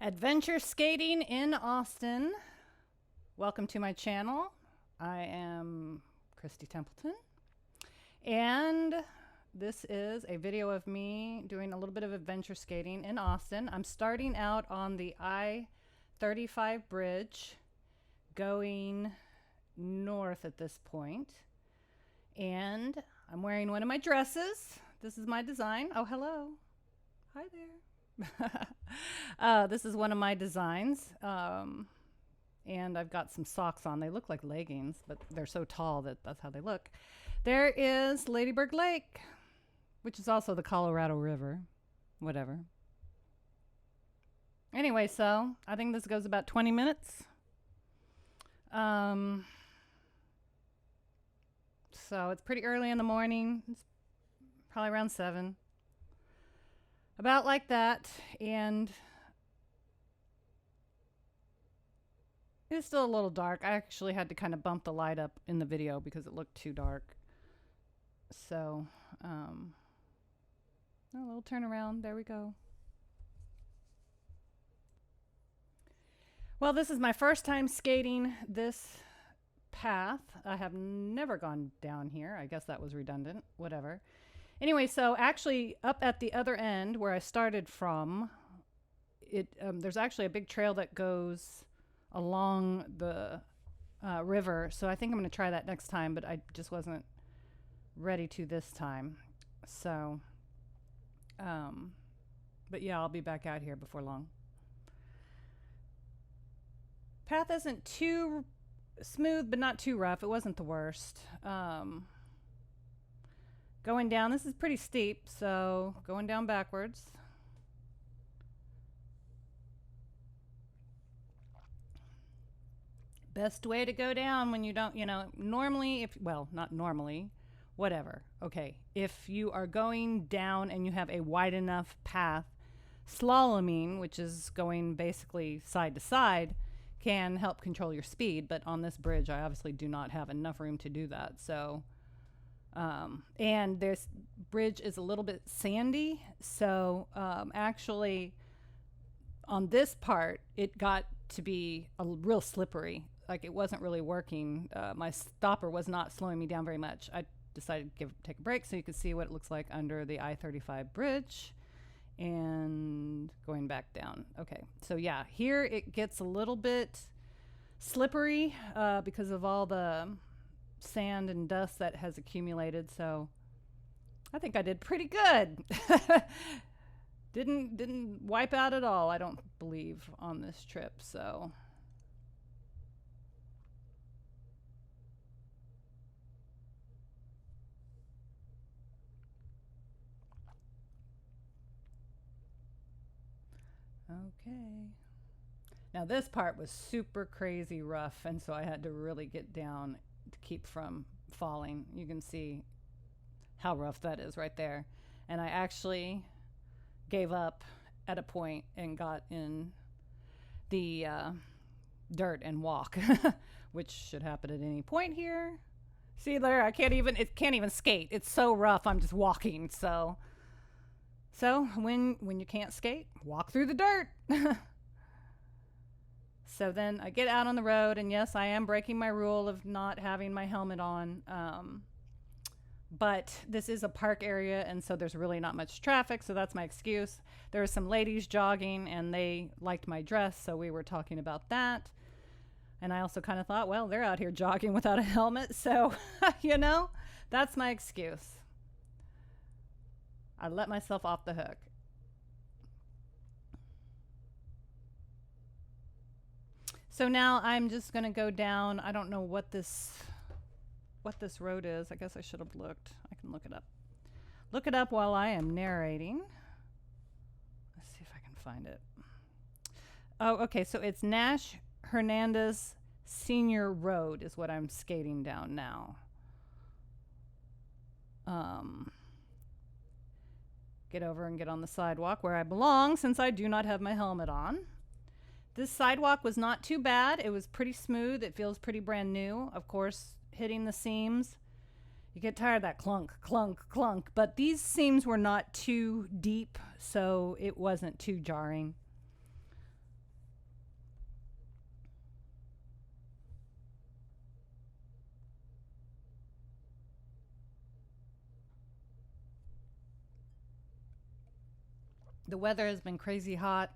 Adventure skating in Austin. Welcome to my channel. I am Christy Templeton, and this is a video of me doing a little bit of adventure skating in Austin. I'm starting out on the I-35 bridge going north at this point, and I'm wearing one of my dresses. This is my design. Oh, hello. Hi there. This is one of my designs, and I've got some socks on. They look like leggings, but they're so tall that that's how they look. There is Ladybug Lake, which is also the Colorado River, whatever. Anyway, so I think this goes about 20 minutes. So it's pretty early in the morning. It's probably around 7. About like that, and it's still a little dark. I actually had to kind of bump the light up in the video because it looked too dark. So, a little turnaround. There we go. Well, this is my first time skating this path. I have never gone down here. I guess that was redundant. Whatever. Anyway, so actually up at the other end where I started from, there's actually a big trail that goes along the river. So I think I'm going to try that next time, but I just wasn't ready to this time. So, but yeah, I'll be back out here before long. Path isn't too smooth, but not too rough. It wasn't the worst. Going down, this is pretty steep, so going down backwards. Best way to go down when you don't, normally, not normally, whatever. Okay, if you are going down and you have a wide enough path, slaloming, which is going basically side to side, can help control your speed, but on this bridge, I obviously do not have enough room to do that, so... and this bridge is a little bit sandy, so actually on this part it got to be a real slippery. Like, it wasn't really working. My stopper was not slowing me down very much. I decided to take a break so you could see what it looks like under the I-35 bridge and going back down. Okay, so yeah, here it gets a little bit slippery because of all the sand and dust that has accumulated, so I think I did pretty good. Didn't wipe out at all, I don't believe, on this trip, so okay. Now this part was super crazy rough, and so I had to really get down to keep from falling. You can see how rough that is right there. And I actually gave up at a point and got in the dirt and walk, which should happen at any point here. See there, it can't even skate. It's so rough, I'm just walking. So when you can't skate, walk through the dirt. So then I get out on the road, and yes, I am breaking my rule of not having my helmet on. But this is a park area, and so there's really not much traffic, so that's my excuse. There were some ladies jogging, and they liked my dress, so we were talking about that. And I also kind of thought, well, they're out here jogging without a helmet, so, that's my excuse. I let myself off the hook. So now I'm just going to go down. I don't know what this road is. I guess I should have looked. I can look it up. Look it up while I am narrating. Let's see if I can find it. Oh, okay. So it's Nash Hernandez Senior Road is what I'm skating down now. Get over and get on the sidewalk where I belong, since I do not have my helmet on. This sidewalk was not too bad. It was pretty smooth. It feels pretty brand new. Of course, hitting the seams, you get tired of that clunk, clunk, clunk. But these seams were not too deep, so it wasn't too jarring. The weather has been crazy hot.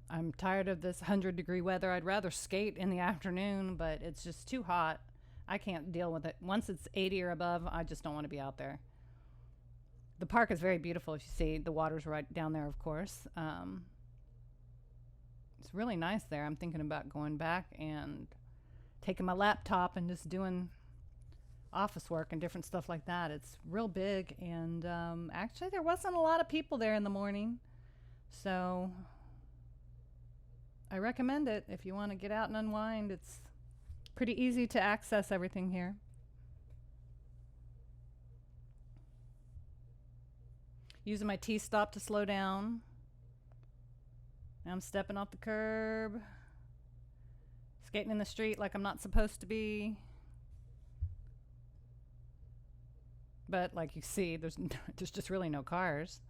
I'm tired of this 100-degree weather. I'd rather skate in the afternoon, but it's just too hot. I can't deal with it. Once it's 80 or above, I just don't want to be out there. The park is very beautiful. If you see, the water's right down there, of course. It's really nice there. I'm thinking about going back and taking my laptop and just doing office work and different stuff like that. It's real big, and actually there wasn't a lot of people there in the morning, so I recommend it if you want to get out and unwind. It's pretty easy to access everything here. Using my T-stop to slow down. Now I'm stepping off the curb, skating in the street like I'm not supposed to be. But like you see, there's just really no cars.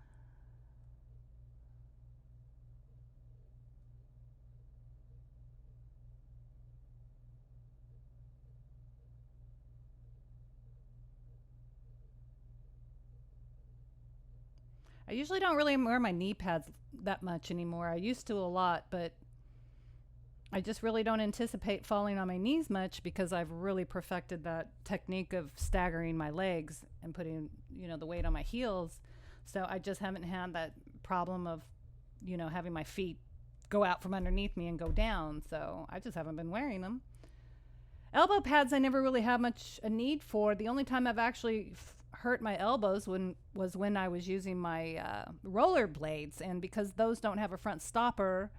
I usually don't really wear my knee pads that much anymore. I used to a lot, but I just really don't anticipate falling on my knees much because I've really perfected that technique of staggering my legs and putting, the weight on my heels. So I just haven't had that problem of, having my feet go out from underneath me and go down. So I just haven't been wearing them. Elbow pads I never really had much a need for. The only time I've actually hurt my elbows was when I was using my roller blades, and because those don't have a front stopper,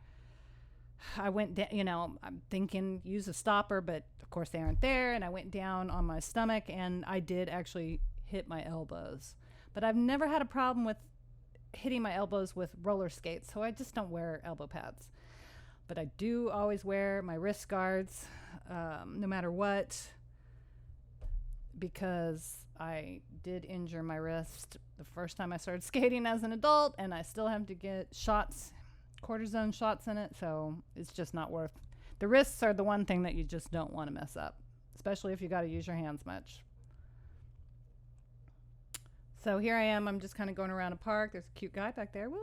I went down, I'm thinking use a stopper, but of course they aren't there, and I went down on my stomach and I did actually hit my elbows. But I've never had a problem with hitting my elbows with roller skates, so I just don't wear elbow pads. But I do always wear my wrist guards, no matter what, because I did injure my wrist the first time I started skating as an adult, and I still have to get shots, cortisone shots in it, so it's just not worth. The wrists are the one thing that you just don't want to mess up, especially if you got to use your hands much. So here I am. I'm just kind of going around a park. There's a cute guy back there. Woo!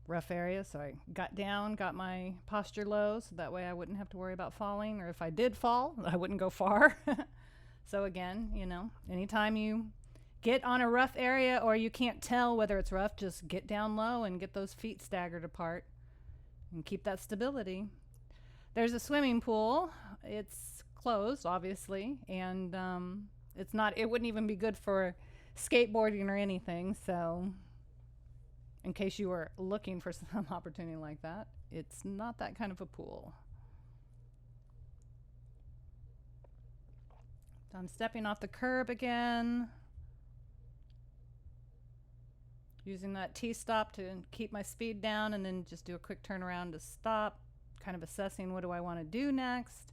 Rough area, so I got down, got my posture low, so that way I wouldn't have to worry about falling, or if I did fall, I wouldn't go far. So again, anytime you get on a rough area or you can't tell whether it's rough, just get down low and get those feet staggered apart and keep that stability. There's a swimming pool. It's closed, obviously, and it wouldn't even be good for skateboarding or anything, so in case you were looking for some opportunity like that, it's not that kind of a pool. So I'm stepping off the curb again, using that T-stop to keep my speed down, and then just do a quick turnaround to stop, kind of assessing what do I want to do next.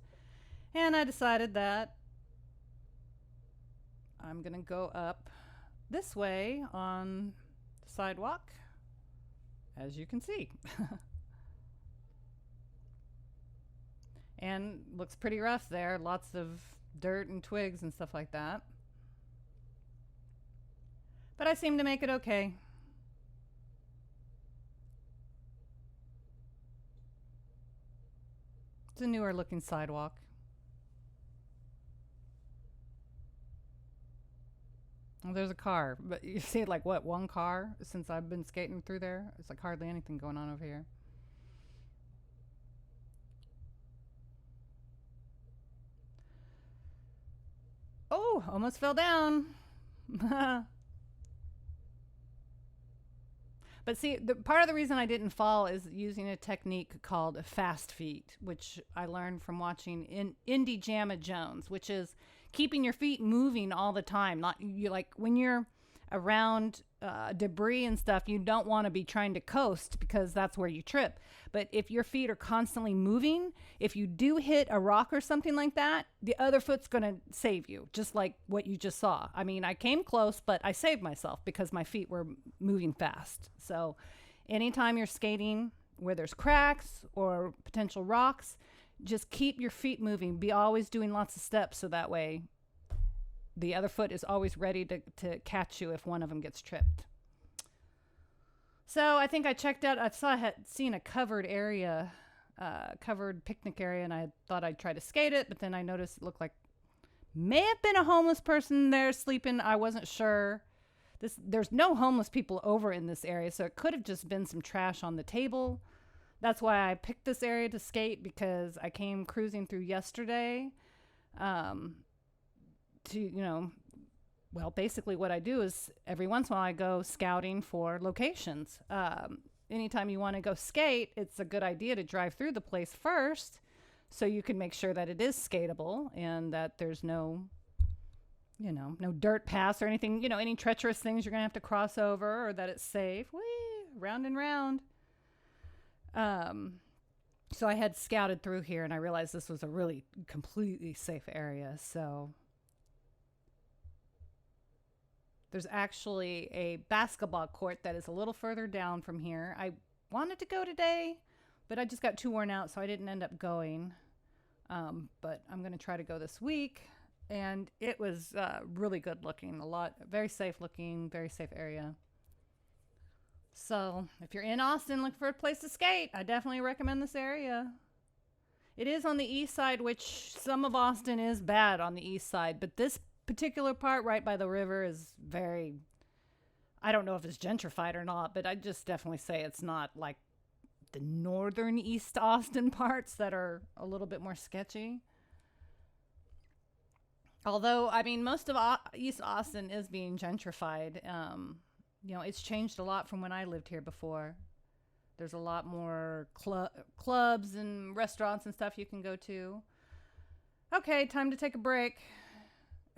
And I decided that I'm going to go up this way on the sidewalk, as you can see. And looks pretty rough there. Lots of dirt and twigs and stuff like that. But I seem to make it okay. It's a newer looking sidewalk. Well, there's a car, but you see like what, one car since I've been skating through there? It's like hardly anything going on over here. Oh, almost fell down. But see, part of the reason I didn't fall is using a technique called fast feet, which I learned from watching Indy Jamma Jones, which is keeping your feet moving all the time. Not you like when you're around debris and stuff, you don't want to be trying to coast because that's where you trip. But if your feet are constantly moving, if you do hit a rock or something like that, the other foot's going to save you, just like what you just saw. I mean, I came close, but I saved myself because my feet were moving fast. So anytime you're skating where there's cracks or potential rocks, just keep your feet moving. Be always doing lots of steps so that way the other foot is always ready to catch you if one of them gets tripped. So I think I checked out, I had seen a covered area, covered picnic area, and I thought I'd try to skate it, but then I noticed it looked like may have been a homeless person there sleeping. I wasn't sure. There's no homeless people over in this area, so it could have just been some trash on the table. That's why I picked this area to skate, because I came cruising through yesterday well, basically what I do is every once in a while I go scouting for locations. Anytime you want to go skate, it's a good idea to drive through the place first so you can make sure that it is skatable and that there's no dirt paths or anything, any treacherous things you're going to have to cross over, or that it's safe. Whee, round and round. So I had scouted through here and I realized this was a really completely safe area. So there's actually a basketball court that is a little further down from here. I wanted to go today, but I just got too worn out, so I didn't end up going. But I'm going to try to go this week. And it was really good looking, very safe looking, very safe area. So if you're in Austin looking for a place to skate, I definitely recommend this area. It is on the east side, which some of Austin is bad on the east side, but this particular part right by the river is I don't know if it's gentrified or not, but I just definitely say it's not like the northern East Austin parts that are a little bit more sketchy. Although, I mean, most of East Austin is being gentrified. It's changed a lot from when I lived here before. There's a lot more clubs and restaurants and stuff you can go to. Okay, time to take a break.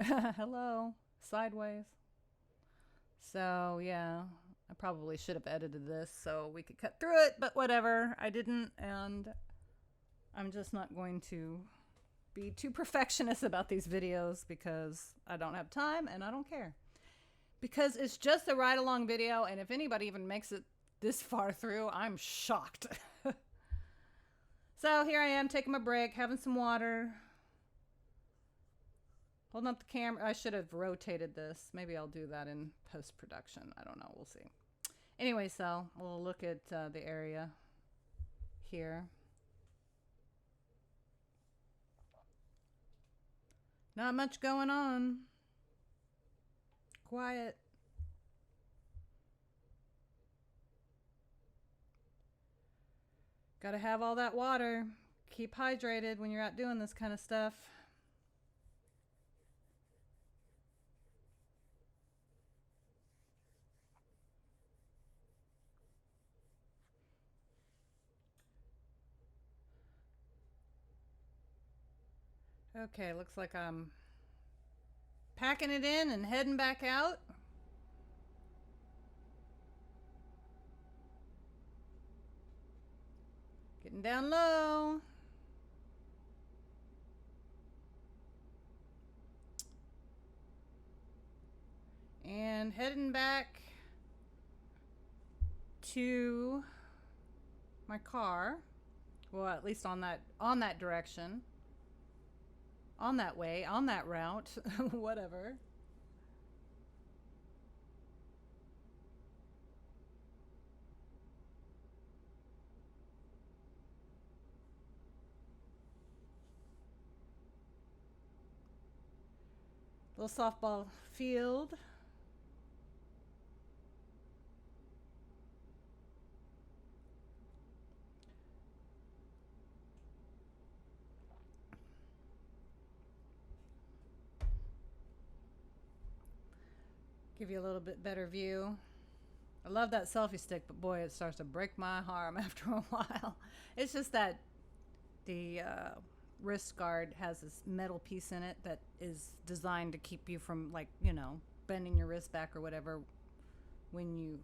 Hello, sideways. So, yeah, I probably should have edited this so we could cut through it, but whatever. I didn't, and I'm just not going to be too perfectionist about these videos because I don't have time and I don't care. Because it's just a ride-along video, and if anybody even makes it this far through, I'm shocked. So here I am taking my break, having some water, holding up the camera. I should have rotated this. Maybe I'll do that in post-production. I don't know. We'll see. Anyway, so we'll look at the area here. Not much going on. Quiet. Gotta have all that water. Keep hydrated when you're out doing this kind of stuff. Okay, looks like I'm packing it in and heading back out. Getting down low. And heading back to my car. Well, at least on that direction. On that way, on that route, whatever. Little softball field. Give you a little bit better view. I love that selfie stick, but boy, it starts to break my arm after a while. It's just that the wrist guard has this metal piece in it that is designed to keep you from, like, bending your wrist back or whatever when you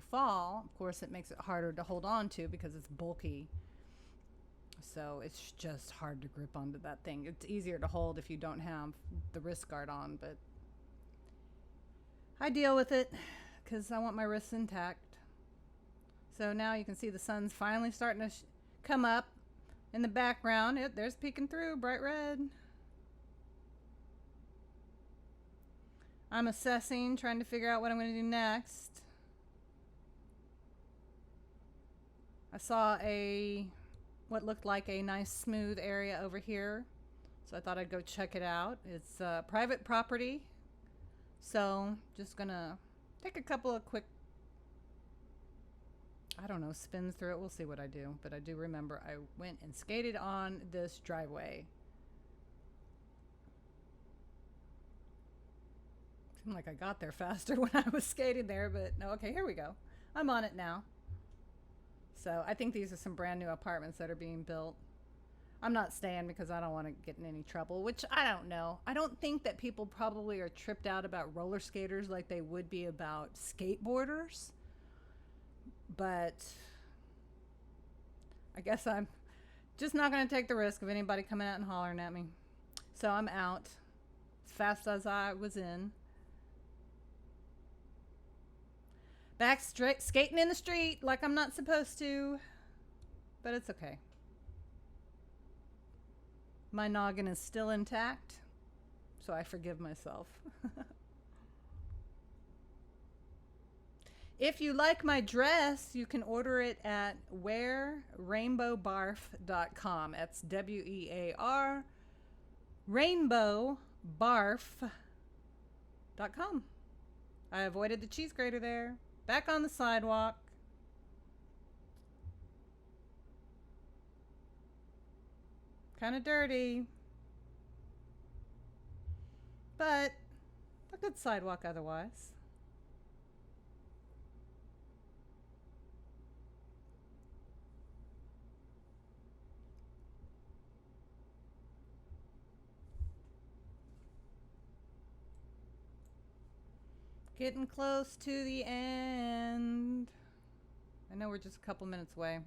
fall. Of course, it makes it harder to hold on to because it's bulky. So it's just hard to grip onto that thing. It's easier to hold if you don't have the wrist guard on, but I deal with it because I want my wrists intact. So now you can see the sun's finally starting to come up in the background. There's peeking through, bright red. I'm assessing, trying to figure out what I'm going to do next. I saw what looked like a nice smooth area over here, so I thought I'd go check it out. It's private property, so just gonna take a couple of quick, I don't know, spins through it. We'll see what I do, but I do remember I went and skated on this driveway. Seemed like I got there faster when I was skating there, but no. Okay, here we go. I'm on it now. So I think these are some brand new apartments that are being built. I'm not staying because I don't want to get in any trouble, which I don't know. I don't think that people probably are tripped out about roller skaters like they would be about skateboarders. But I guess I'm just not going to take the risk of anybody coming out and hollering at me. So I'm out as fast as I was in. Back straight, skating in the street like I'm not supposed to, but it's okay. My noggin is still intact, so I forgive myself. If you like my dress, you can order it at wearrainbowbarf.com. That's W-E-A-R, rainbowbarf.com. I avoided the cheese grater there. Back on the sidewalk. Kind of dirty, but a good sidewalk otherwise. Getting close to the end. I know we're just a couple minutes away.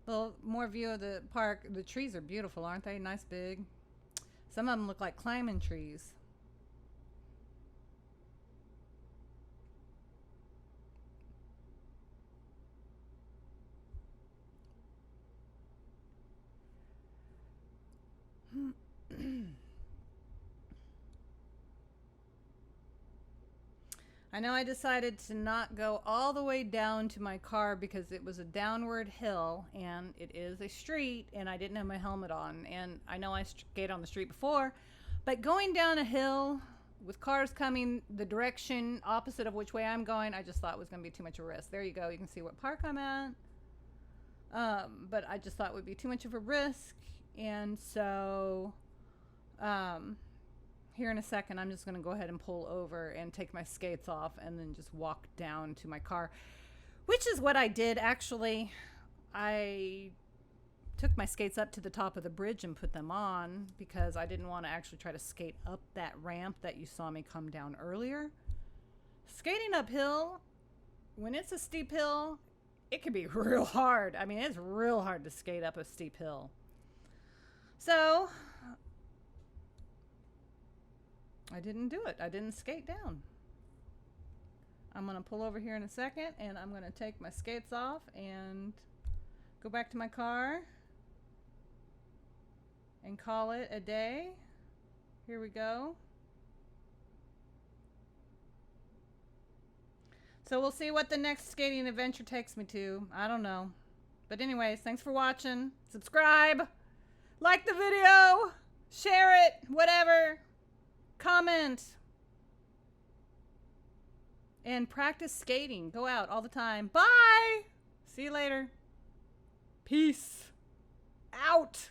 A little more view of the park. The trees are beautiful, aren't they? Nice big. Some of them look like climbing trees. I know I decided to not go all the way down to my car because it was a downward hill and it is a street and I didn't have my helmet on. And I know I skated on the street before, but going down a hill with cars coming the direction opposite of which way I'm going, I just thought it was going to be too much of a risk. There you go. You can see what park I'm at. But I just thought it would be too much of a risk. And so, here in a second, I'm just going to go ahead and pull over and take my skates off and then just walk down to my car, which is what I did actually. I took my skates up to the top of the bridge and put them on because I didn't want to actually try to skate up that ramp that you saw me come down earlier. Skating uphill, when it's a steep hill, it can be real hard. I mean, it's real hard to skate up a steep hill. So I didn't do it. I didn't skate down. I'm going to pull over here in a second and I'm going to take my skates off and go back to my car and call it a day. Here we go. So we'll see what the next skating adventure takes me to. I don't know. But anyways, thanks for watching. Subscribe. Like the video. Share it. Whatever. Comment. And practice skating. Go out all the time. Bye. See you later. Peace. Out.